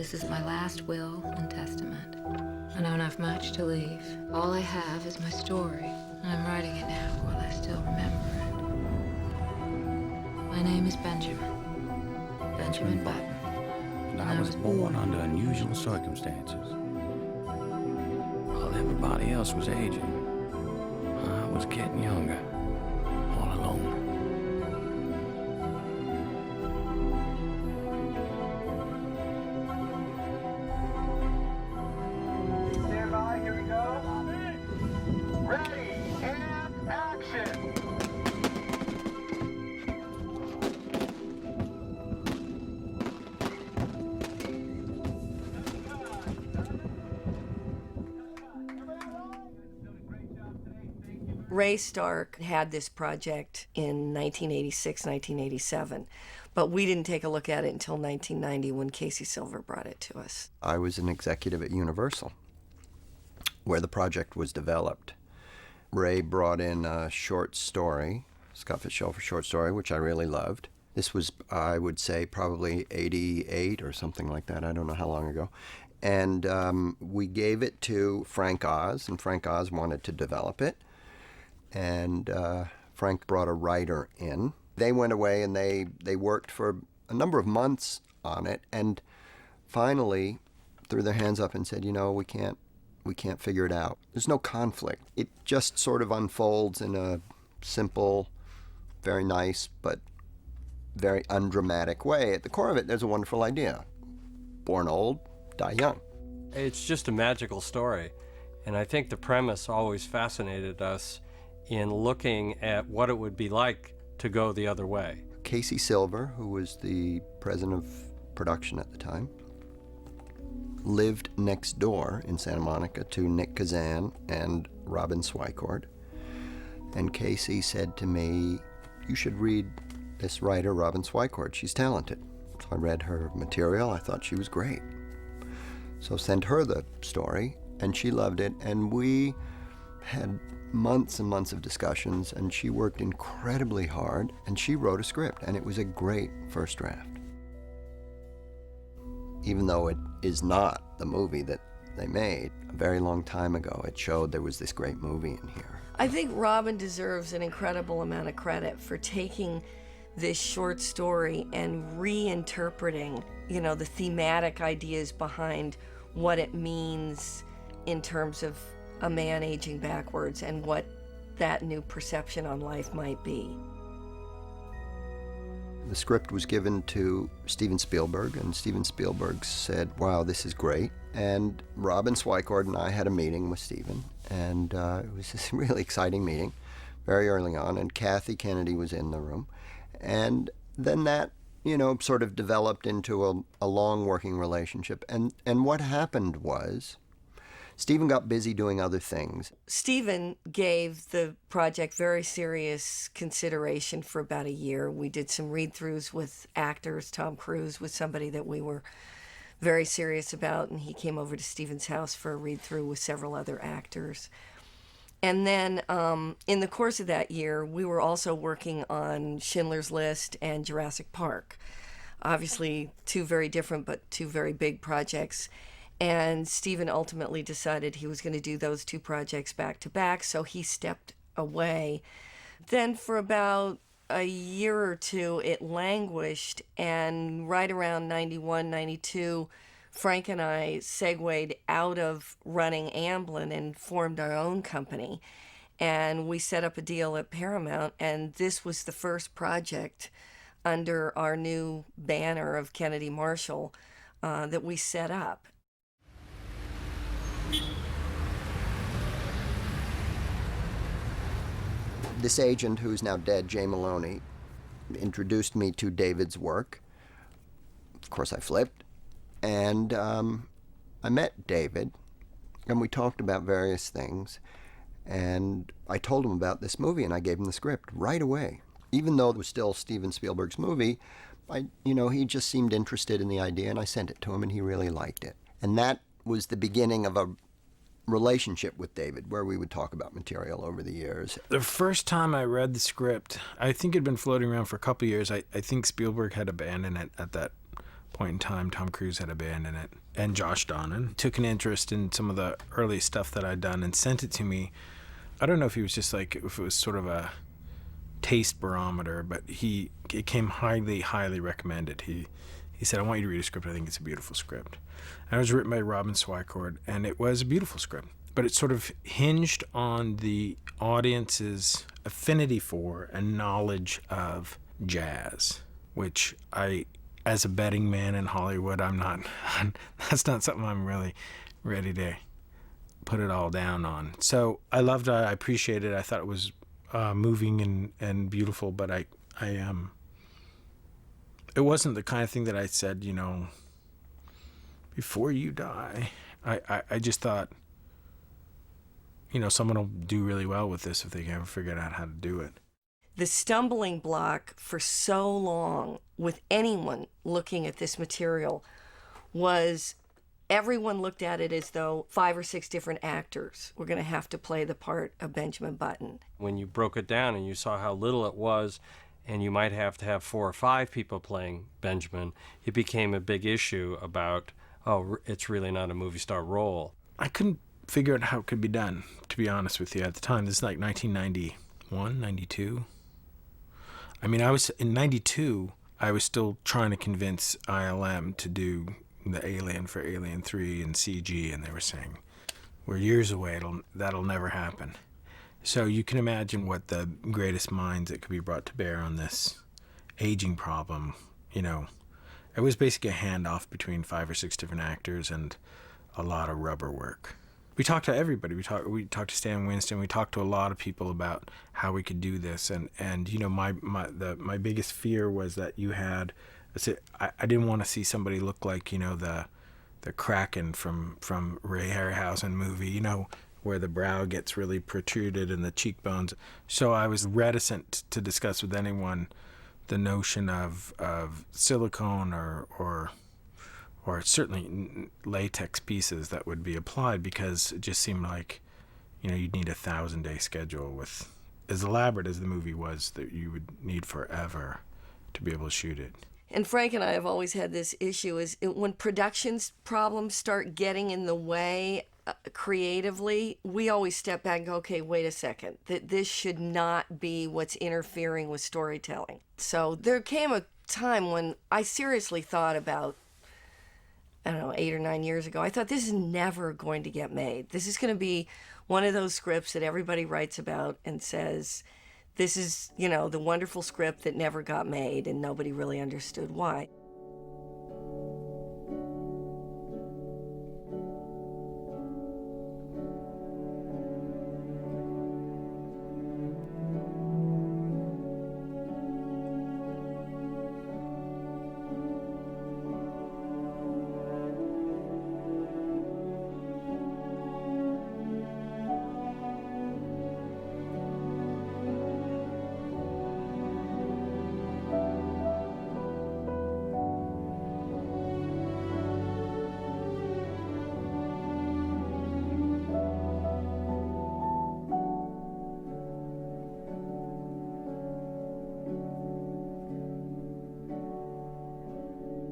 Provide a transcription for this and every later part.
This is my last will and testament. I don't have much to leave. All I have is my story, and I'm writing it now while I still remember it. My name is Benjamin Button. And I was born under unusual circumstances. While everybody else was aging, I was getting younger, all alone. Stand by, here we go. Ready, and action! Ray Stark had this project in 1986, 1987, but we didn't take a look at it until 1990 when Casey Silver brought it to us. I was an executive at Universal, where the project was developed. Ray brought in a short story, Scott Fitzgerald short story, which I really loved. This was, I would say, probably 88 or something like that. I don't know how long ago. And we gave it to Frank Oz, and Frank Oz wanted to develop it. And Frank brought a writer in. They went away and they worked for a number of months on it, and finally threw their hands up and said, you know, we can't figure it out. There's no conflict. It just sort of unfolds in a simple, very nice, but very undramatic way. At the core of it, there's a wonderful idea. Born old, die young. It's just a magical story, and I think the premise always fascinated us in looking at what it would be like to go the other way. Casey Silver, who was the president of production at the time, lived next door in Santa Monica to Nick Kazan and Robin Swicord. And Casey said to me, you should read this writer, Robin Swicord. She's talented. So I read her material. I thought she was great. So sent her the story, and she loved it. And we had months and months of discussions, and she worked incredibly hard, and she wrote a script, and it was a great first draft. Even though it is not the movie that they made, a very long time ago, it showed there was this great movie in here. I think Robin deserves an incredible amount of credit for taking this short story and reinterpreting, the thematic ideas behind what it means in terms of a man aging backwards and what that new perception on life might be. The script was given to Steven Spielberg, and Steven Spielberg said, wow, this is great. And Robin Swicord and I had a meeting with Steven, and it was this really exciting meeting very early on, and Kathy Kennedy was in the room. And then that, sort of developed into a long working relationship. And what happened was, Steven got busy doing other things. Steven gave the project very serious consideration for about a year. We did some read-throughs with actors. Tom Cruise was somebody that we were very serious about, and he came over to Steven's house for a read-through with several other actors. And then in the course of that year, we were also working on Schindler's List and Jurassic Park. Obviously, two very different but two very big projects. And Steven ultimately decided he was going to do those two projects back to back, so he stepped away. Then for about a year or two, it languished, and right around 91, 92, Frank and I segued out of running Amblin and formed our own company. And we set up a deal at Paramount, and this was the first project under our new banner of Kennedy Marshall that we set up. This agent, who's now dead, Jay Maloney, introduced me to David's work. Of course, I flipped. And I met David, and we talked about various things. And I told him about this movie, and I gave him the script right away. Even though it was still Steven Spielberg's movie, he just seemed interested in the idea, and I sent it to him, and he really liked it. And that was the beginning of a relationship with David, where we would talk about material over the years. The first time I read the script, I think it had been floating around for a couple of years. I think Spielberg had abandoned it at that point in time. Tom Cruise had abandoned it. And Josh Donnan took an interest in some of the early stuff that I'd done and sent it to me. I don't know if he was just like, if it was sort of a taste barometer, but it came highly recommended. He said, I want you to read a script. I think it's a beautiful script. And it was written by Robin Swycord, and it was a beautiful script. But it sort of hinged on the audience's affinity for and knowledge of jazz, which I, as a betting man in Hollywood, that's not something I'm really ready to put it all down on. So I loved it, I appreciated it, I thought it was moving and beautiful, but it wasn't the kind of thing that I said, before you die. I just thought, someone will do really well with this if they can ever figure out how to do it. The stumbling block for so long with anyone looking at this material was everyone looked at it as though 5 or 6 different actors were going to have to play the part of Benjamin Button. When you broke it down and you saw how little it was, and you might have to have 4 or 5 people playing Benjamin, it became a big issue about, it's really not a movie star role. I couldn't figure out how it could be done, to be honest with you, at the time. This is like 1991, 92. I mean, in 92, I was still trying to convince ILM to do the Alien for Alien 3 and CG, and they were saying, we're years away, that'll never happen. So you can imagine what the greatest minds that could be brought to bear on this aging problem, It was basically a handoff between 5 or 6 different actors and a lot of rubber work. We talked to everybody. We talked to Stan Winston. We talked to a lot of people about how we could do this. And my biggest fear was that you had, I didn't want to see somebody look like, the Kraken from Ray Harryhausen movie, where the brow gets really protruded and the cheekbones. So I was reticent to discuss with anyone the notion of silicone or certainly latex pieces that would be applied, because it just seemed like, you'd need a 1,000-day schedule with, as elaborate as the movie was, that you would need forever to be able to shoot it. And Frank and I have always had this issue is when production's problems start getting in the way creatively, we always step back and go, okay, wait a second, that this should not be what's interfering with storytelling. So there came a time when I seriously thought about, 8 or 9 years ago, I thought this is never going to get made. This is going to be one of those scripts that everybody writes about and says, this is, the wonderful script that never got made, and nobody really understood why.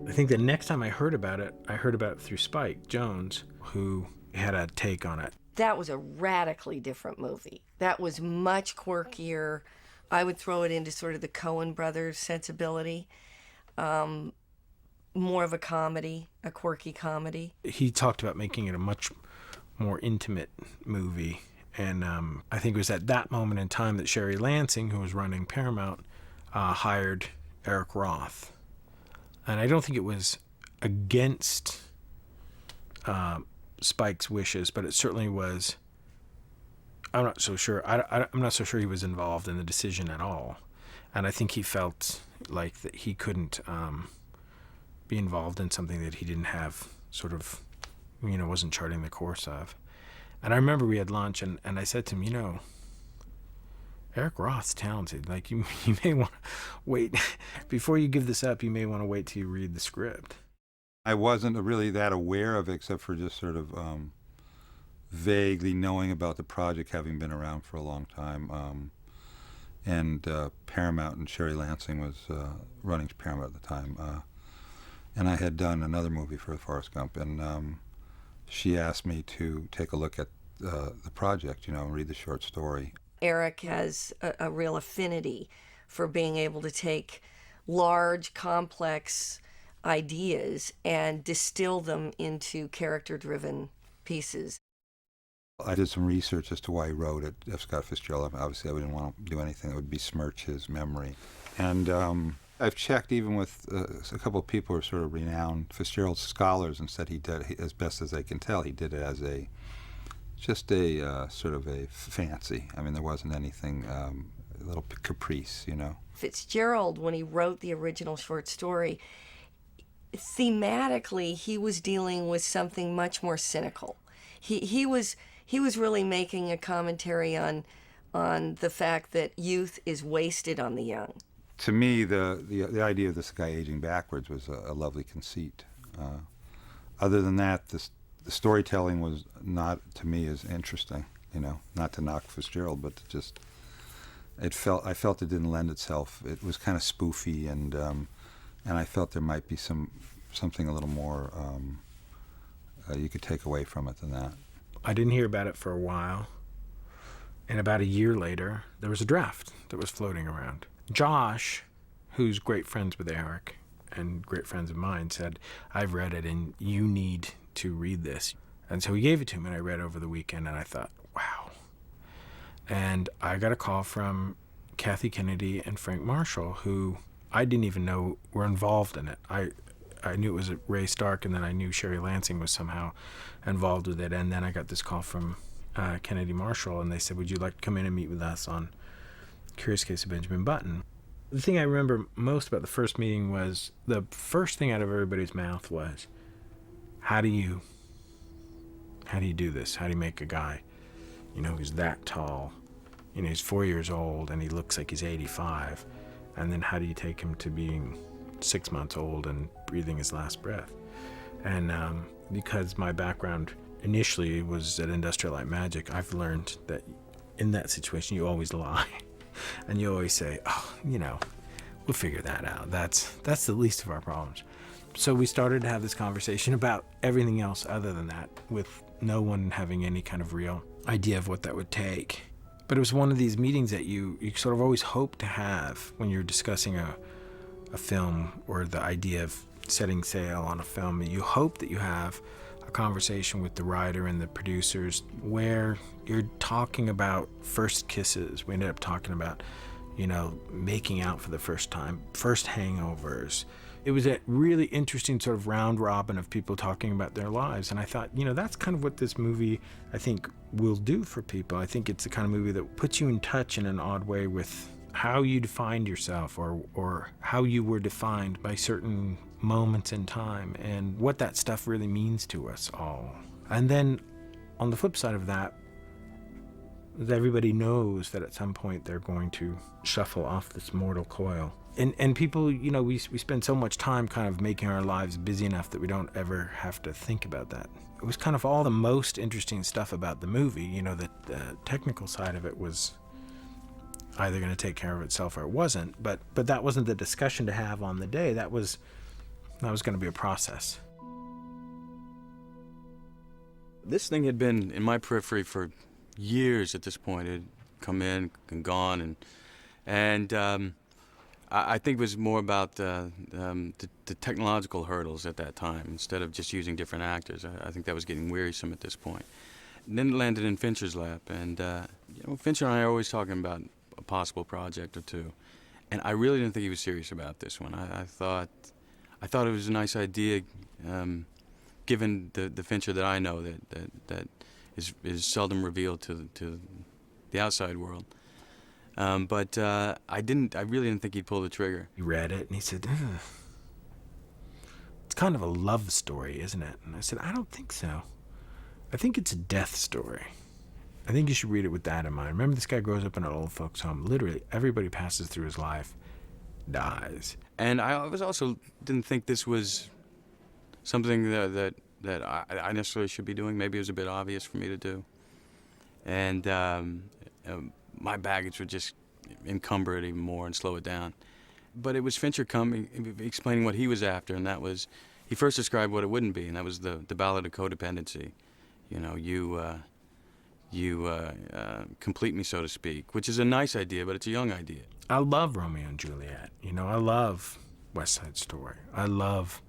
I think the next time I heard about it through Spike Jonze, who had a take on it. That was a radically different movie. That was much quirkier. I would throw it into sort of the Coen brothers sensibility. More of a comedy, a quirky comedy. He talked about making it a much more intimate movie. And I think it was at that moment in time that Sherry Lansing, who was running Paramount, hired Eric Roth. And I don't think it was against Spike's wishes, but it certainly was. I'm not so sure. I'm not so sure he was involved in the decision at all. And I think he felt like that he couldn't be involved in something that he didn't have wasn't charting the course of. And I remember we had lunch, and I said to him, Eric Roth's talented. Like, you may want to wait. Before you give this up, you may want to wait till you read the script. I wasn't really that aware of it, except for just sort of vaguely knowing about the project, having been around for a long time. And Paramount, and Sherry Lansing was running Paramount at the time. and I had done another movie for Forrest Gump, and she asked me to take a look at the project, and read the short story. Eric has a real affinity for being able to take large, complex ideas and distill them into character-driven pieces. I did some research as to why he wrote it, F. Scott Fitzgerald. Obviously, I wouldn't want to do anything that would besmirch his memory. And I've checked even with a couple of people who are sort of renowned Fitzgerald scholars, and said he did, as best as they can tell, he did it as just a sort of a fancy. I mean, there wasn't anything, a little caprice, Fitzgerald, when he wrote the original short story, thematically, he was dealing with something much more cynical. He was really making a commentary on the fact that youth is wasted on the young. To me, the idea of this guy aging backwards was a lovely conceit. Other than that, the storytelling was not, to me, as interesting. Not to knock Fitzgerald, but I felt it didn't lend itself. It was kind of spoofy, and I felt there might be something a little more you could take away from it than that. I didn't hear about it for a while, and about a year later, there was a draft that was floating around. Josh, who's great friends with Eric and great friends of mine, said, "I've read it, and you need to read this." And so he gave it to me, and I read over the weekend, and I thought, wow. And I got a call from Kathy Kennedy and Frank Marshall, who I didn't even know were involved in it. I knew it was Ray Stark, and then I knew Sherry Lansing was somehow involved with it. And then I got this call from Kennedy Marshall, and they said, "Would you like to come in and meet with us on Curious Case of Benjamin Button?" The thing I remember most about the first meeting was the first thing out of everybody's mouth was, how do you do this? How do you make a guy, who's that tall, he's 4 years old and he looks like he's 85, and then how do you take him to being 6 months old and breathing his last breath? And because my background initially was at Industrial Light Magic, I've learned that in that situation you always lie. And you always say, "Oh, we'll figure that out. That's the least of our problems." So we started to have this conversation about everything else other than that, with no one having any kind of real idea of what that would take. But it was one of these meetings that you sort of always hope to have when you're discussing a film, or the idea of setting sail on a film. You hope that you have a conversation with the writer and the producers where you're talking about first kisses. We ended up talking about, making out for the first time, first hangovers. It was a really interesting sort of round robin of people talking about their lives. And I thought, that's kind of what this movie, I think, will do for people. I think it's the kind of movie that puts you in touch in an odd way with how you defined yourself, or how you were defined by certain moments in time, and what that stuff really means to us all. And then on the flip side of that, everybody knows that at some point they're going to shuffle off this mortal coil. And people, we spend so much time kind of making our lives busy enough that we don't ever have to think about that. It was kind of all the most interesting stuff about the movie. The technical side of it was either going to take care of itself or it wasn't. But that wasn't the discussion to have on the day. That was going to be a process. This thing had been in my periphery for years at this point. It had come in and gone, and I think it was more about the technological hurdles at that time, instead of just using different actors. I think that was getting wearisome at this point. And then it landed in Fincher's lap, and Fincher and I are always talking about a possible project or two, and I really didn't think he was serious about this one. I thought it was a nice idea, given the Fincher that I know that is seldom revealed to the outside world. But I really didn't think he'd pull the trigger. He read it and he said, "It's kind of a love story, isn't it?" And I said, "I don't think so. I think it's a death story. I think you should read it with that in mind. Remember, this guy grows up in an old folks' home. Literally, everybody passes through his life, dies." And I also didn't think this was something that I necessarily should be doing. Maybe it was a bit obvious for me to do. And my baggage would just encumber it even more and slow it down. But it was Fincher explaining what he was after, and that was, he first described what it wouldn't be, and that was the ballad of codependency. You know, you complete me, so to speak, which is a nice idea, but it's a young idea. I love Romeo and Juliet. You know, I love West Side Story. I love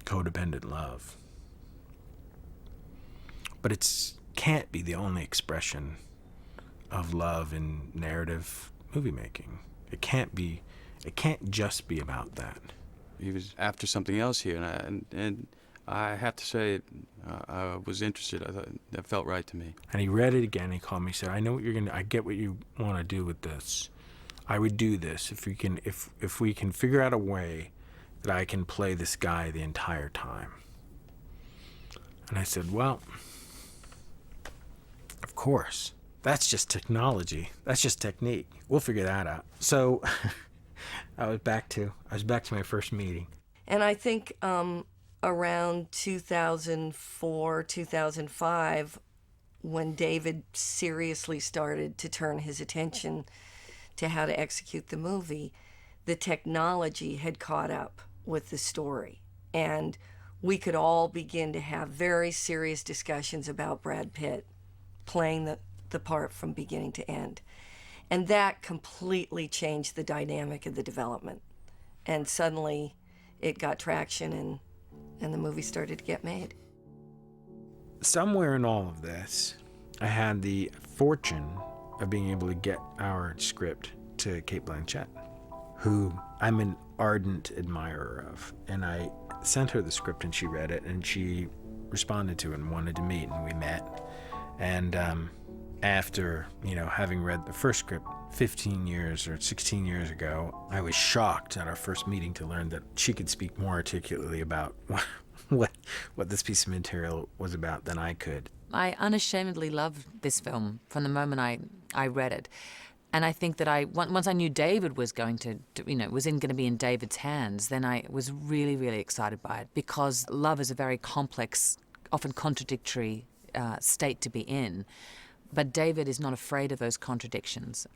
codependent love. But it can't be the only expression of love in narrative movie making. It can't just be about that. He was after something else here, and I have to say, I was interested. I thought that felt right to me. And he read it again. He called me. He said, "I know what you're gonna. I get what you want to do with this. I would do this if we can figure out a way that I can play this guy the entire time." And I said, "Well, of course. That's just technology. That's just technique. We'll figure that out." So I was back to my first meeting. And I think around 2004, 2005, when David seriously started to turn his attention to how to execute the movie, the technology had caught up with the story. And we could all begin to have very serious discussions about Brad Pitt playing the part from beginning to end. And that completely changed the dynamic of the development. And suddenly it got traction and the movie started to get made. Somewhere in all of this, I had the fortune of being able to get our script to Cate Blanchett, who I'm an ardent admirer of. And I sent her the script and she read it and she responded to it and wanted to meet, and we met. And after, having read the first script 15 years or 16 years ago, I was shocked at our first meeting to learn that she could speak more articulately about what this piece of material was about than I could. I unashamedly loved this film from the moment I read it. And I think that once I knew David was going to be in David's hands, then I was really, really excited by it, because love is a very complex, often contradictory state to be in. But David is not afraid of those contradictions.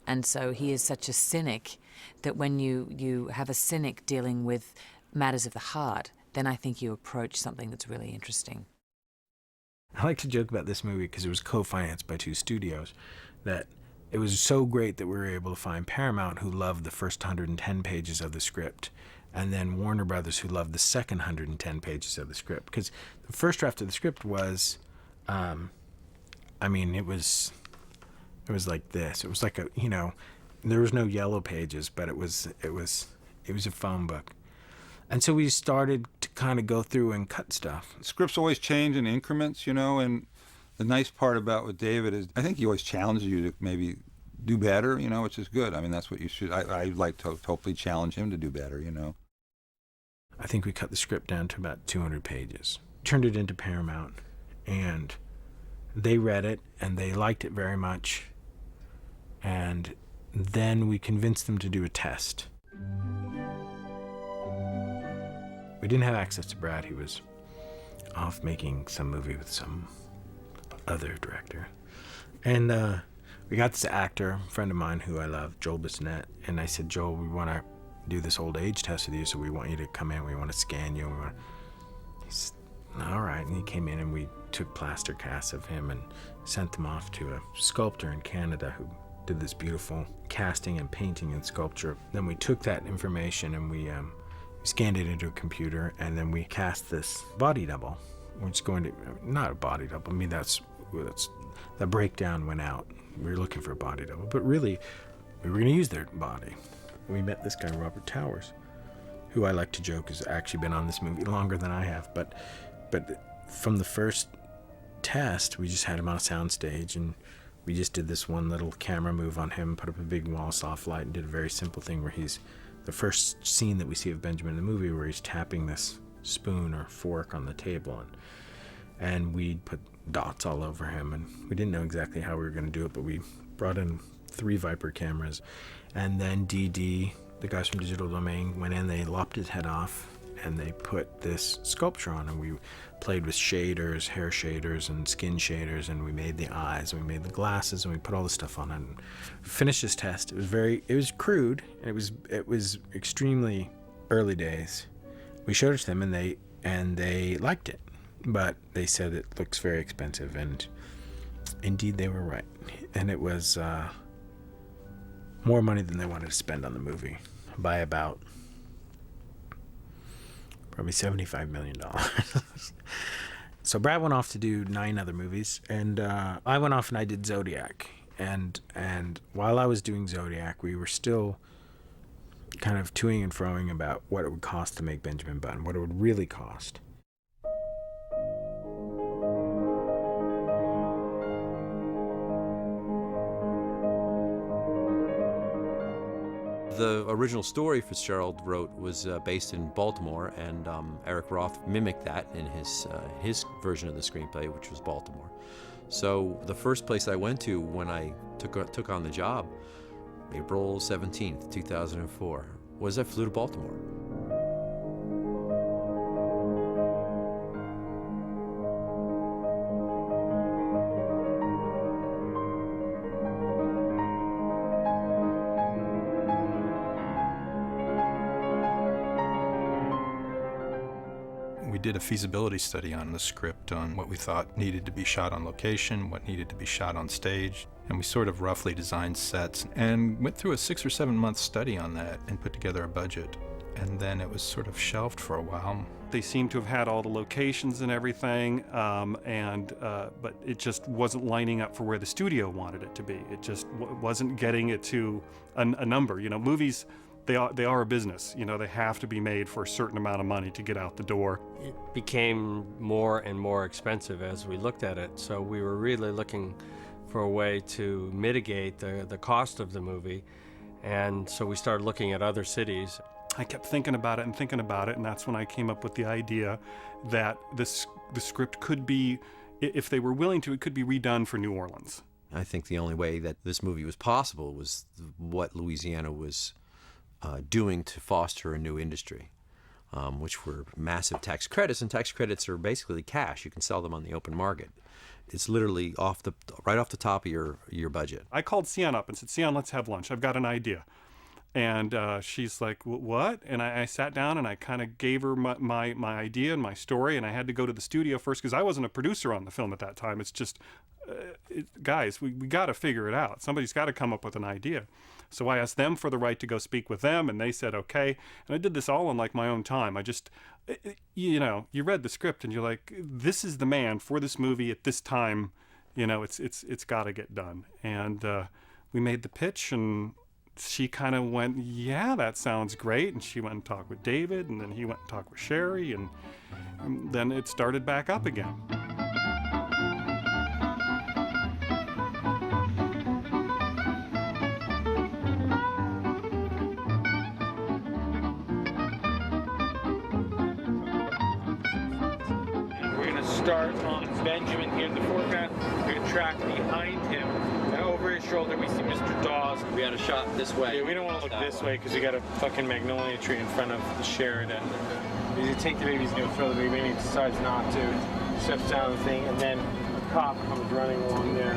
And so he is such a cynic that when you have a cynic dealing with matters of the heart, then I think you approach something that's really interesting. I like to joke about this movie because it was co-financed by 2 studios, that it was so great that we were able to find Paramount, who loved the first 110 pages of the script, and then Warner Brothers, who loved the second 110 pages of the script. Because the first draft of the script was, it was like this. It was like there was no yellow pages, but it was a phone book. And so we started to kind of go through and cut stuff. Scripts always change in increments, and the nice part about with David is I think he always challenges you to maybe do better, which is good. I mean, that's what you should. I like to hopefully challenge him to do better, I think we cut the script down to about 200 pages, turned it into Paramount, and they read it and they liked it very much. And then we convinced them to do a test. We didn't have access to Brad. He was off making some movie with some other director. And we got this actor, a friend of mine who I love, Joel Bissonnette. And I said, "Joel, we want to do this old age test with you, so we want you to come in. We want to scan you." He said, "All right." And he came in and we took plaster casts of him and sent them off to a sculptor in Canada who did this beautiful casting and painting and sculpture. Then we took that information and we scanned it into a computer, and then we cast this body double, which is going to, not a body double, I mean, that's the breakdown went out. We were looking for a body double, but really, we were going to use their body. We met this guy, Robert Towers, who I like to joke has actually been on this movie longer than I have, but from the first test, we just had him on a soundstage, and we just did this one little camera move on him, put up a big wall of soft light, and did a very simple thing where he's the first scene that we see of Benjamin in the movie, where he's tapping this spoon or fork on the table, and we put dots all over him, and we didn't know exactly how we were going to do it, but we brought in 3 Viper cameras, and then DD, the guys from Digital Domain, went in, they lopped his head off, and they put this sculpture on, and we played with shaders, hair shaders and skin shaders, and we made the eyes and we made the glasses and we put all the stuff on it and finished this test. It was crude, and it was extremely early days. We showed it to them and they liked it, but they said it looks very expensive, and indeed they were right. And it was more money than they wanted to spend on the movie by about probably $75 million. So Brad went off to do 9 other movies, and I went off and I did Zodiac. And while I was doing Zodiac, we were still kind of toing and froing about what it would cost to make Benjamin Button, what it would really cost. The original story Fitzgerald wrote was based in Baltimore, and Eric Roth mimicked that in his version of the screenplay, which was Baltimore. So the first place I went to when I took on the job, April 17th, 2004, was I flew to Baltimore. We did a feasibility study on the script, on what we thought needed to be shot on location, what needed to be shot on stage, and we sort of roughly designed sets and went through a 6 or 7 month study on that and put together a budget. And then it was sort of shelved for a while. They seemed to have had all the locations and everything, but it just wasn't lining up for where the studio wanted it to be. It just wasn't getting it to a number. You know, movies, they are a business. You know, they have to be made for a certain amount of money to get out the door. It became more and more expensive as we looked at it, so we were really looking for a way to mitigate the cost of the movie, and so we started looking at other cities. I kept thinking about it, and that's when I came up with the idea that the script could be, if they were willing to, it could be redone for New Orleans. I think the only way that this movie was possible was what Louisiana was doing to foster a new industry, which were massive tax credits, and tax credits are basically cash. You can sell them on the open market. It's literally right off the top of your budget. I called Sian up and said, Sian, let's have lunch. I've got an idea. And she's like, what? And I sat down and I kind of gave her my idea and my story, and I had to go to the studio first because I wasn't a producer on the film at that time. It's just, guys, we got to figure it out. Somebody's got to come up with an idea. So I asked them for the right to go speak with them, and they said okay. And I did this all in like my own time. I just, you know, you read the script and you're like, this is the man for this movie at this time. You know, it's got to get done. And we made the pitch, and she kind of went, yeah, that sounds great. And she went and talked with David, and then he went and talked with Sherry, and then it started back up again. Start on Benjamin here in the foreground. We're going to track behind him. And over his shoulder, we see Mr. Dawes. We had a shot this way. Yeah, we don't want to look this way because we got a fucking magnolia tree in front of the Sheridan. He's going to take the baby, he's going to throw the baby, and he decides not to. Steps down the thing, and then a cop comes running along there.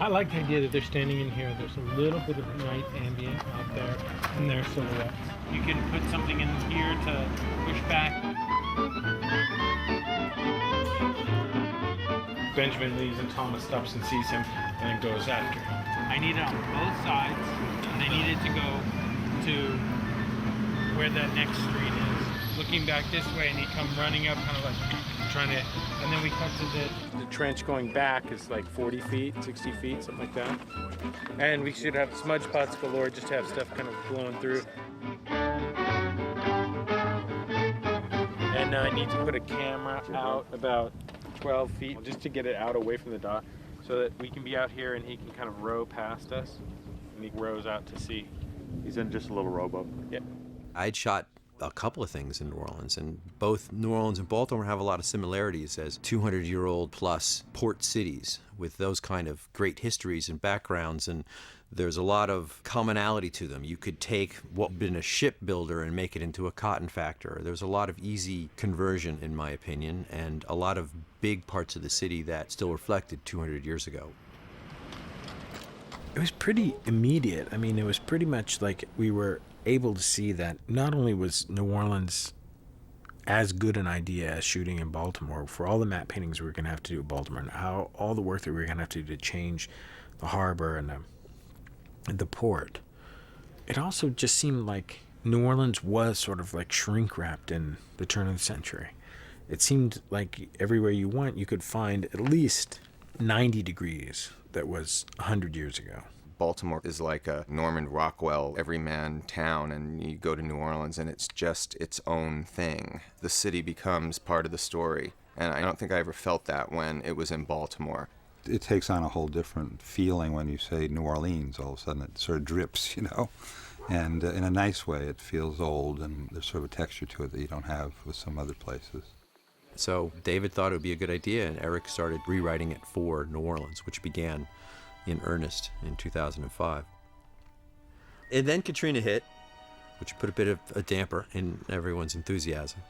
I like the idea that they're standing in here. There's a little bit of night ambient out there in their silhouettes. You can put something in here to push back. Benjamin leaves and Thomas stops and sees him and then goes after him. I need it on both sides, and I need it to go to where that next street is. Looking back this way, and he come running up kind of like trying to, and then we cut to the trench going back is like 40 feet, 60 feet, something like that. And we should have smudge spots galore, just to have stuff kind of blowing through. And I need to put a camera out about 12 feet just to get it out away from the dock so that we can be out here and he can kind of row past us. And he rows out to sea. He's in just a little rowboat. Yeah. I'd shot a couple of things in New Orleans, and both New Orleans and Baltimore have a lot of similarities as 200-year-old plus port cities with those kind of great histories and backgrounds, and there's a lot of commonality to them. You could take what had been a shipbuilder and make it into a cotton factor. There's a lot of easy conversion, in my opinion, and a lot of big parts of the city that still reflected 200 years ago. It was pretty immediate. I mean, it was pretty much like we were able to see that not only was New Orleans as good an idea as shooting in Baltimore, for all the matte paintings we were going to have to do in Baltimore, and how all the work that we were going to have to do to change the harbor and the port, it also just seemed like New Orleans was sort of like shrink wrapped in the turn of the century. It seemed like everywhere you went, you could find at least 90 degrees that was 100 years ago. Baltimore is like a Norman Rockwell everyman town, and you go to New Orleans and it's just its own thing. The city becomes part of the story, and I don't think I ever felt that when it was in Baltimore. It takes on a whole different feeling when you say New Orleans. All of a sudden it sort of drips, you know, and in a nice way it feels old, and there's sort of a texture to it that you don't have with some other places. So David thought it would be a good idea, and Eric started rewriting it for New Orleans, which began in earnest in 2005. And then Katrina hit, which put a bit of a damper in everyone's enthusiasm.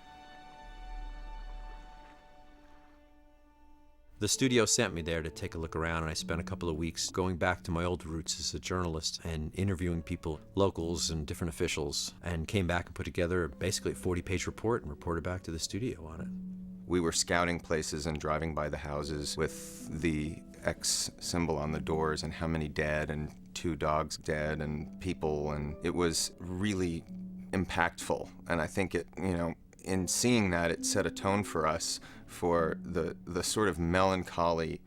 The studio sent me there to take a look around, and I spent a couple of weeks going back to my old roots as a journalist and interviewing people, locals and different officials, and came back and put together basically a 40-page report and reported back to the studio on it. We were scouting places and driving by the houses with the X symbol on the doors and how many dead and 2 dogs dead and people, and it was really impactful. And I think it, you know, in seeing that, it set a tone for us for the sort of melancholy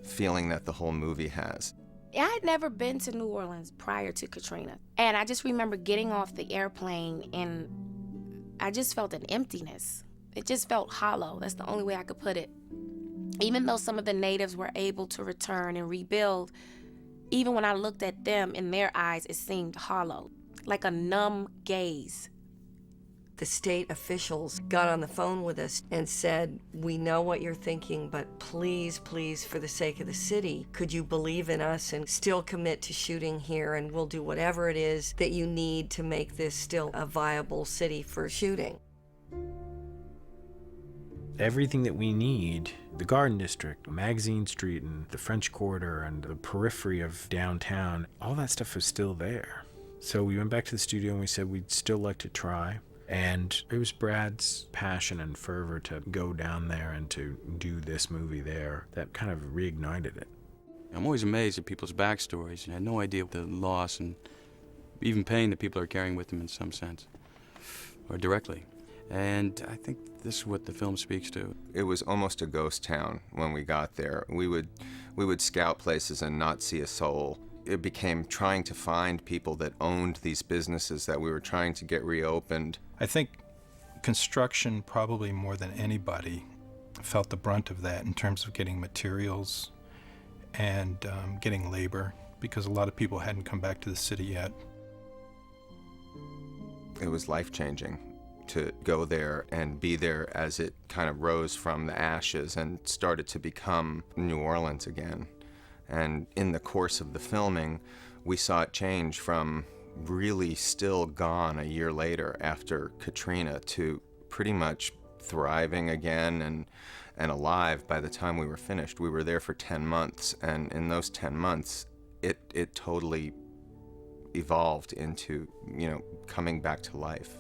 feeling that the whole movie has. I had never been to New Orleans prior to Katrina, and I just remember getting off the airplane and I just felt an emptiness. It just felt hollow. That's the only way I could put it. Even though some of the natives were able to return and rebuild, even when I looked at them, in their eyes, it seemed hollow, like a numb gaze. The state officials got on the phone with us and said, "We know what you're thinking, but please, please, for the sake of the city, could you believe in us and still commit to shooting here, and we'll do whatever it is that you need to make this still a viable city for shooting." Everything that we need, the Garden District, Magazine Street, and the French Quarter, and the periphery of downtown, all that stuff was still there. So we went back to the studio and we said we'd still like to try. And it was Brad's passion and fervor to go down there and to do this movie there that kind of reignited it. I'm always amazed at people's backstories. I had no idea the loss and even pain that people are carrying with them in some sense, or directly. And I think this is what the film speaks to. It was almost a ghost town when we got there. We would scout places and not see a soul. It became trying to find people that owned these businesses that we were trying to get reopened. I think construction, probably more than anybody, felt the brunt of that in terms of getting materials and getting labor, because a lot of people hadn't come back to the city yet. It was life-changing to go there and be there as it kind of rose from the ashes and started to become New Orleans again. And in the course of the filming, we saw it change from really still gone a year later after Katrina to pretty much thriving again and alive by the time we were finished. We were there for 10 months, and in those 10 months, it totally evolved into, you know, coming back to life.